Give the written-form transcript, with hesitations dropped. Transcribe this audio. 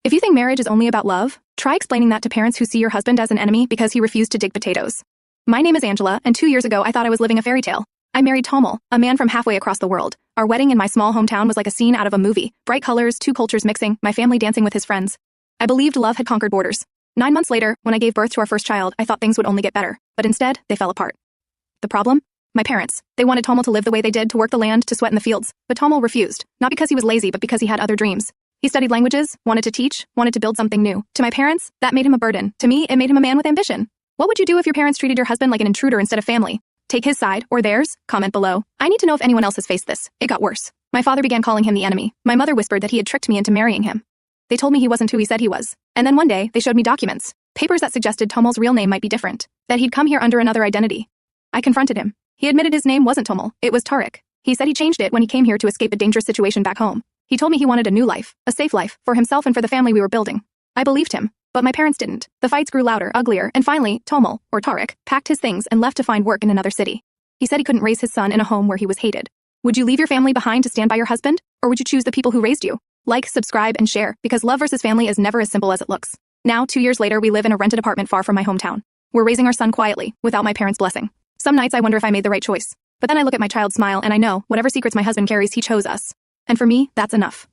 If you think marriage is only about love, try explaining that to parents who see your husband as an enemy because he refused to dig potatoes. My name is Angela, and 2 years ago I thought I was living a fairy tale. I married Tomal, a man from halfway across the world. Our wedding in my small hometown was like a scene out of a movie. Bright colors, two cultures mixing, my family dancing with his friends. I believed love had conquered borders. 9 months later, when I gave birth to our first child, I thought things would only get better. But instead, they fell apart. The problem? My parents. They wanted Tomal to live the way they did, to work the land, to sweat in the fields. But Tomal refused, not because he was lazy, but because he had other dreams. He studied languages, wanted to teach, wanted to build something new. To my parents, that made him a burden. To me, it made him a man with ambition. What would you do if your parents treated your husband like an intruder instead of family? Take his side, or theirs? Comment below. I need to know if anyone else has faced this. It got worse. My father began calling him the enemy. My mother whispered that he had tricked me into marrying him. They told me he wasn't who he said he was. And then one day, they showed me documents. Papers that suggested Tomal's real name might be different. That he'd come here under another identity. I confronted him. He admitted his name wasn't Tomal, it was Tariq. He said he changed it when he came here to escape a dangerous situation back home. He told me he wanted a new life, a safe life, for himself and for the family we were building. I believed him, but my parents didn't. The fights grew louder, uglier, and finally, Tomal, or Tariq, packed his things and left to find work in another city. He said he couldn't raise his son in a home where he was hated. Would you leave your family behind to stand by your husband? Or would you choose the people who raised you? Like, subscribe, and share, because love versus family is never as simple as it looks. Now, 2 years later, we live in a rented apartment far from my hometown. We're raising our son quietly, without my parents' blessing. Some nights I wonder if I made the right choice. But then I look at my child smile and I know, whatever secrets my husband carries, he chose us. And for me, that's enough.